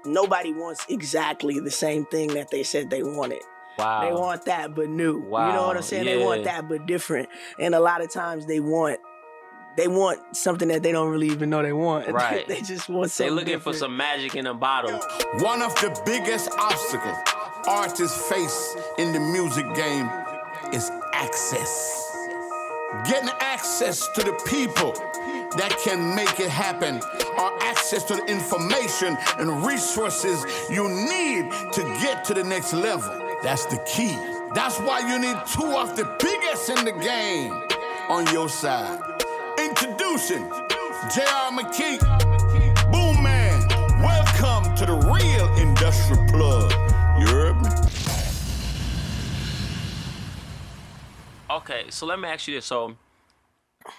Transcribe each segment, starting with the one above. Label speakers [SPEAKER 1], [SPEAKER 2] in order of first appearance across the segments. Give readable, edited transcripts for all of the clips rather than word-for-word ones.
[SPEAKER 1] nobody wants exactly the same thing that they said they wanted.
[SPEAKER 2] Wow.
[SPEAKER 1] They want that, but new.
[SPEAKER 2] Wow.
[SPEAKER 1] You know what I'm saying?
[SPEAKER 2] Yeah.
[SPEAKER 1] They want that, but different. And a lot of times they want something that they don't really even know they want.
[SPEAKER 2] Right.
[SPEAKER 1] They just want something.
[SPEAKER 2] They looking
[SPEAKER 1] different.
[SPEAKER 2] for some magic in a bottle.
[SPEAKER 3] One of the biggest obstacles artists face in the music game is access. Getting access to the people that can make it happen, or access to the information and resources you need to get to the next level. That's the key. That's why you need two of the biggest in the game on your side. Introducing McKee, Boomman. Welcome to the real industrial plug. You heard me?
[SPEAKER 2] Okay, so let me ask you this. So,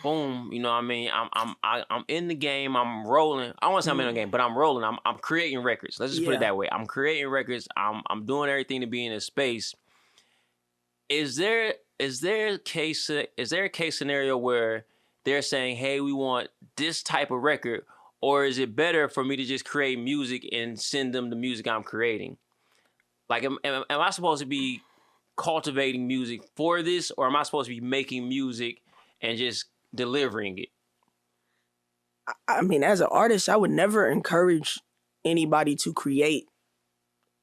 [SPEAKER 2] boom, you know what I mean? I'm in the game. I'm rolling. I want to say I'm in the game, but I'm rolling. I'm creating records. Let's just put it that way. I'm creating records. I'm doing everything to be in this space. Is there a case scenario where they're saying, hey, we want this type of record, or is it better for me to just create music and send them the music I'm creating? Like, am I supposed to be cultivating music for this, or am I supposed to be making music and just delivering it?
[SPEAKER 1] I mean, as an artist, I would never encourage anybody to create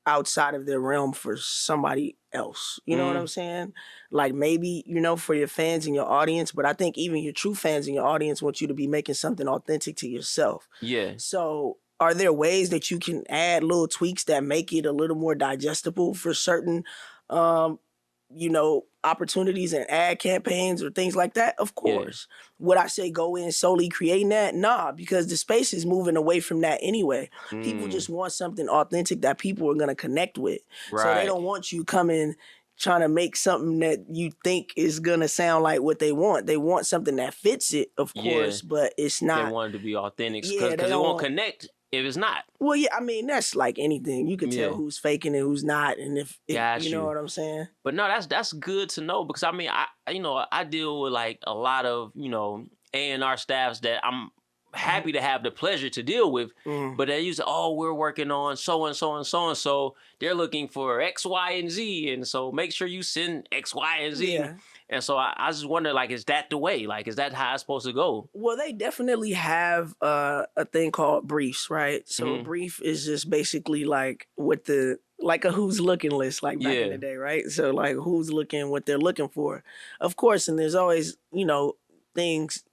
[SPEAKER 1] outside of their realm for somebody else. You know what I'm saying? Like, maybe, you know, for your fans and your audience, but I think even your true fans and your audience want you to be making something authentic to yourself.
[SPEAKER 2] Yeah.
[SPEAKER 1] So are there ways that you can add little tweaks that make it a little more digestible for certain, you know, opportunities and ad campaigns or things like that? Of course. Yeah. Would I say go in solely creating that? Nah, because the space is moving away from that anyway. People just want something authentic that people are going to connect with.
[SPEAKER 2] Right.
[SPEAKER 1] So they don't want you coming trying to make something that you think is going to sound like what they want. They want something that fits it, of course, but it's not.
[SPEAKER 2] They want it to be authentic
[SPEAKER 1] Yeah,
[SPEAKER 2] because it won't connect if it's not.
[SPEAKER 1] Well, yeah, I mean, that's like anything. You can tell who's faking and who's not, and if you know what I'm saying.
[SPEAKER 2] But no, that's good to know, because I mean, I deal with like a lot of, you know, A&R staffs that I'm happy to have the pleasure to deal with, but they use, oh, we're working on so and so and so and so. They're looking for X, Y, and Z, and so make sure you send X, Y, and Z. Yeah. And so I just wonder, like, is that the way? Like, is that how it's supposed to go?
[SPEAKER 1] Well, they definitely have a thing called briefs, right? So a brief is just basically like like a who's looking list, like back in the day, right? So like who's looking, what they're looking for. Of course, and there's always, you know, things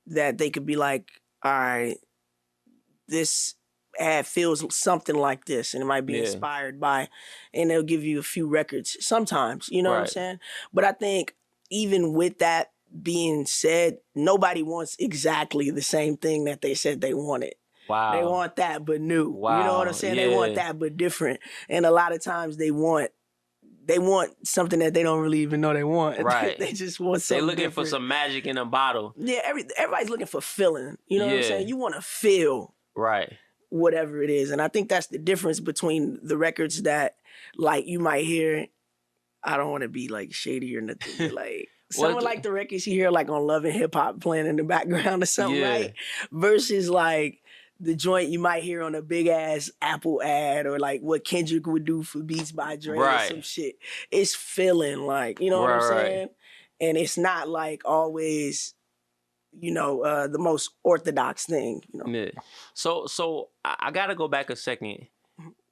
[SPEAKER 1] that they could be like, all right, this ad feels something like this, and it might be inspired by, and they'll give you a few records sometimes, you know what I'm saying? But I think even with that being said, nobody wants exactly the same thing that they said they wanted.
[SPEAKER 2] Wow.
[SPEAKER 1] They want that, but new.
[SPEAKER 2] Wow.
[SPEAKER 1] You know what I'm saying? They want that, but different. And a lot of times they want something that they don't really even know they want.
[SPEAKER 2] Right.
[SPEAKER 1] They just want something
[SPEAKER 2] They're looking
[SPEAKER 1] different.
[SPEAKER 2] for some magic in a bottle.
[SPEAKER 1] Yeah, everybody's looking for feeling. You know what I'm saying? You want to feel whatever it is. And I think that's the difference between the records that, like, you might hear. I don't want to be like shady or nothing, but like someone like the records you hear like on Love and Hip Hop playing in the background or something, right? Versus like the joint you might hear on a big ass Apple ad, or like what Kendrick would do for Beats by Dre or some shit. It's feeling like, you know what I'm saying? And it's not like always, you know, the most orthodox thing, you know.
[SPEAKER 2] Yeah. So I gotta go back a second.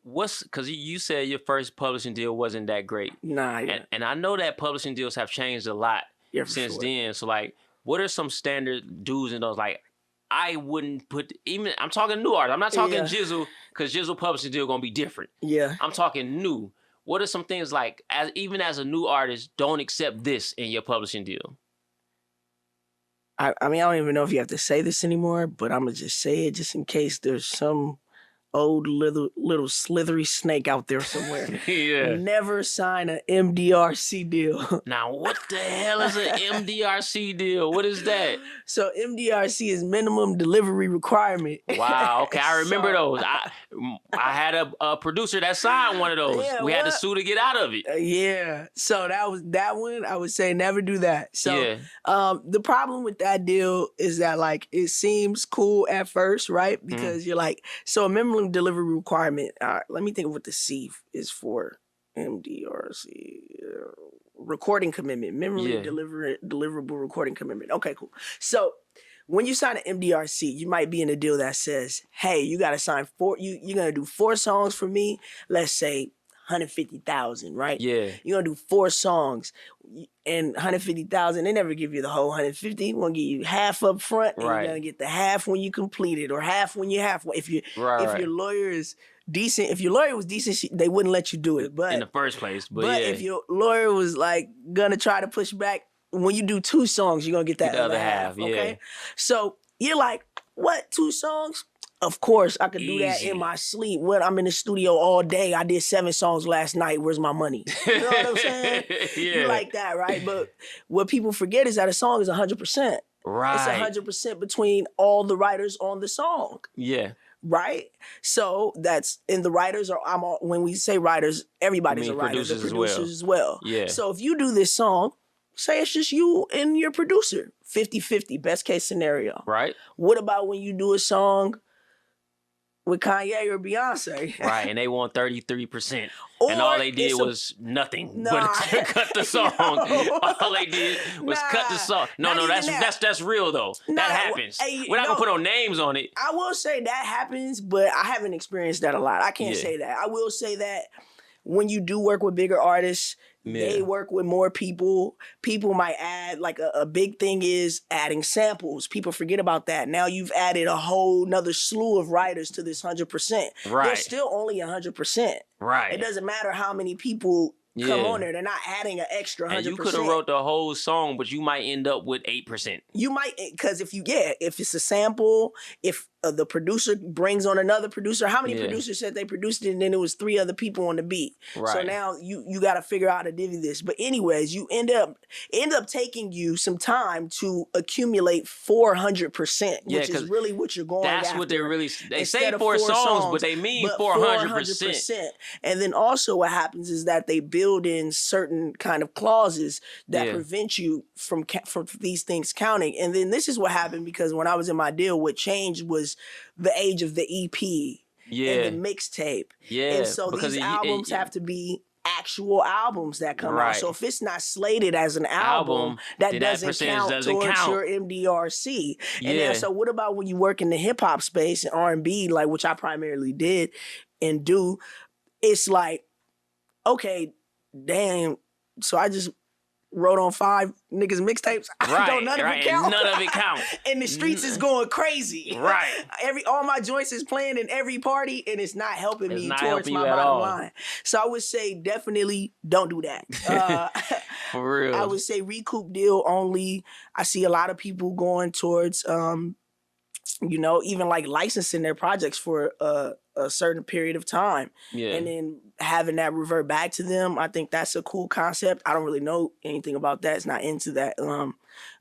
[SPEAKER 2] Because you said your first publishing deal wasn't that great.
[SPEAKER 1] Nah,
[SPEAKER 2] and I know that publishing deals have changed a lot since then. So, like, what are some standard do's and don'ts? Like, I wouldn't put, even, I'm talking new artists. I'm not talking Gizzle, because Gizzle publishing deal going to be different.
[SPEAKER 1] Yeah.
[SPEAKER 2] I'm talking new. What are some things like, even as a new artist, don't accept this in your publishing deal?
[SPEAKER 1] I mean, I don't even know if you have to say this anymore, but I'm going to just say it just in case there's some old little slithery snake out there somewhere. Never sign an MDRC deal.
[SPEAKER 2] Now, what the hell is an MDRC deal? What is that?
[SPEAKER 1] So MDRC is minimum delivery requirement.
[SPEAKER 2] Wow. Okay, I remember those. I had a producer that signed one of those. We had to sue to get out of it.
[SPEAKER 1] Yeah. So that one. I would say never do that. So the problem with that deal is that, like, it seems cool at first, right? Because you're like, so a minimum minimum delivery requirement. Let me think of what the C is for. MDRC. Recording commitment. Minimally deliverable recording commitment. Okay, cool. So when you sign an MDRC, you might be in a deal that says, hey, you got to sign you're going to do 4 songs for me. Let's say 150,000, right?
[SPEAKER 2] Yeah.
[SPEAKER 1] You're going to do 4 songs and 150,000. They never give you the whole 150. We're going to give you half up front and you're going to get the half when you complete it or half when you're halfway. If your lawyer is decent, if your lawyer was decent, they wouldn't let you do it. But
[SPEAKER 2] in the first place. But
[SPEAKER 1] if your lawyer was like going to try to push back, when you do 2 songs, you're going to get that other half. Okay. So you're like, what? 2 songs? Of course, I could do that in my sleep. When I'm in the studio all day, I did 7 songs last night. Where's my money? You know what I'm saying? You like that, right? But what people forget is that a song is 100%.
[SPEAKER 2] Right.
[SPEAKER 1] It's 100% between all the writers on the song.
[SPEAKER 2] Yeah.
[SPEAKER 1] Right? So that's, and the writers are, when we say writers, everybody's a writer. The producers as well.
[SPEAKER 2] Yeah.
[SPEAKER 1] So if you do this song, say it's just you and your producer, 50-50, best case scenario.
[SPEAKER 2] Right.
[SPEAKER 1] What about when you do a song with Kanye or Beyonce?
[SPEAKER 2] Right, and they want 33%. And all they did was nothing but cut the song. All they did was cut the song. No, that's real though. That happens. We're not gonna put no names on it.
[SPEAKER 1] I will say that happens, but I haven't experienced that a lot. I can't say that. I will say that when you do work with bigger artists, they work with more people. People might add, like a big thing is adding samples. People forget about that. Now you've added a whole nother slew of writers to this 100%.
[SPEAKER 2] Right.
[SPEAKER 1] They're still only 100%.
[SPEAKER 2] Right.
[SPEAKER 1] It doesn't matter how many people come on there. They're not adding an extra 100%.
[SPEAKER 2] And you could have wrote the whole song, but you might end up with 8%.
[SPEAKER 1] You might, because if it's a sample, if the producer brings on another producer, how many producers said they produced it and then it was 3 other people on the beat? Right. So now you got to figure out how to divvy this. But anyways, you end up taking you some time to accumulate 400%, which is really what you're going after.
[SPEAKER 2] That's what they're really, they say 4 songs, but they mean 400%.
[SPEAKER 1] And then also what happens is that they build in certain kind of clauses that prevent you from these things counting. And then this is what happened, because when I was in my deal, what changed was the age of the EP and the mixtape. Yeah. And so these albums have to be actual albums that come out. So if it's not slated as an album, that doesn't count towards your MDRC. And then, so what about when you work in the hip hop space and R&B, like which I primarily did and do? It's like, okay, damn, so I just wrote on 5 niggas mixtapes. None of it count.
[SPEAKER 2] None of it count.
[SPEAKER 1] And the streets is going crazy.
[SPEAKER 2] Right.
[SPEAKER 1] All my joints is playing in every party, and it's not helping me towards my bottom line. So I would say definitely don't do that.
[SPEAKER 2] For real.
[SPEAKER 1] I would say recoup deal only. I see a lot of people going towards even like licensing their projects for a certain period of time. Yeah. And then having that revert back to them, I think that's a cool concept. I don't really know anything about that. It's not into that.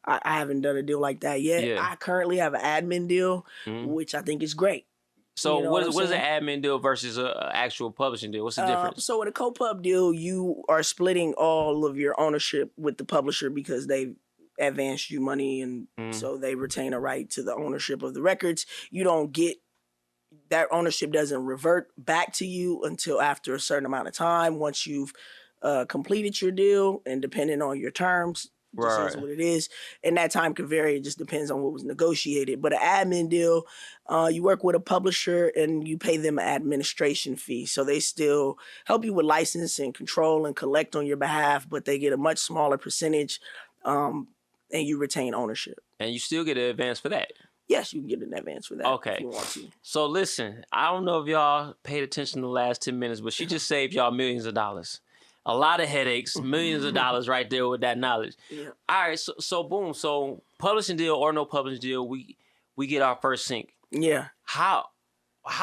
[SPEAKER 1] I haven't done a deal like that yet. Yeah. I currently have an admin deal, which I think is great.
[SPEAKER 2] So what is an admin deal versus an actual publishing deal? What's the difference?
[SPEAKER 1] So in a co-pub deal, you are splitting all of your ownership with the publisher because they've advanced you money, and so they retain a right to the ownership of the records. You don't get that ownership, doesn't revert back to you until after a certain amount of time, once you've completed your deal, and depending on your terms, just is what it is. And that time could vary. It just depends on what was negotiated. But an admin deal, you work with a publisher and you pay them an administration fee. So they still help you with license and control and collect on your behalf, but they get a much smaller percentage, and you retain ownership.
[SPEAKER 2] And you still get an advance for that?
[SPEAKER 1] Yes, you can get an advance for that if you want to.
[SPEAKER 2] So listen, I don't know if y'all paid attention the last 10 minutes, but she just saved y'all millions of dollars. A lot of headaches, millions of dollars right there with that knowledge. Yeah. All right, so boom. So publishing deal or no publishing deal, we get our first sync.
[SPEAKER 1] Yeah.
[SPEAKER 2] How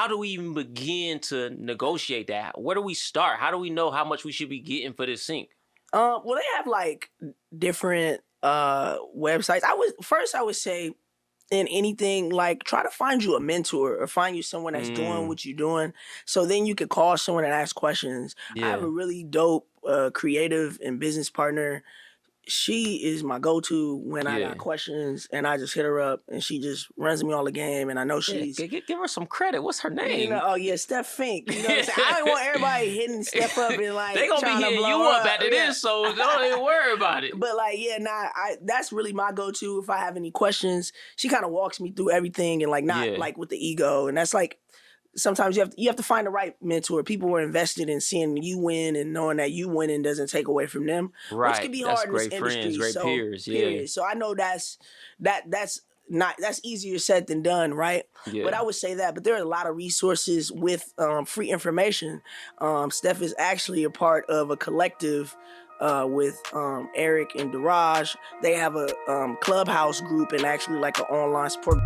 [SPEAKER 2] do we even begin to negotiate that? Where do we start? How do we know how much we should be getting for this sync?
[SPEAKER 1] Well, they have like different websites. I would say in anything, like try to find you a mentor or find you someone that's doing what you're doing. So then you could call someone and ask questions. Yeah. I have a really dope creative and business partner. she is my go-to when I got questions, and I just hit her up, and she just runs me all the game, and I know she's...
[SPEAKER 2] Give her some credit. What's her name?
[SPEAKER 1] Steph Fink. You know what I'm saying? I don't want everybody hitting Steph up and like
[SPEAKER 2] they gonna be hitting you up after this, so don't even worry about it.
[SPEAKER 1] But like, that's really my go-to if I have any questions. She kind of walks me through everything and like not like with the ego, and that's like... Sometimes you have to find the right mentor. People were invested in seeing you win and knowing that you winning doesn't take away from them.
[SPEAKER 2] Right.
[SPEAKER 1] Which can be hard in this industry.
[SPEAKER 2] Friends, great peers. Yeah.
[SPEAKER 1] So I know that's easier said than done, right? Yeah. But I would say that. But there are a lot of resources with free information. Steph is actually a part of a collective with Eric and Daraj. They have a clubhouse group and actually like an online support.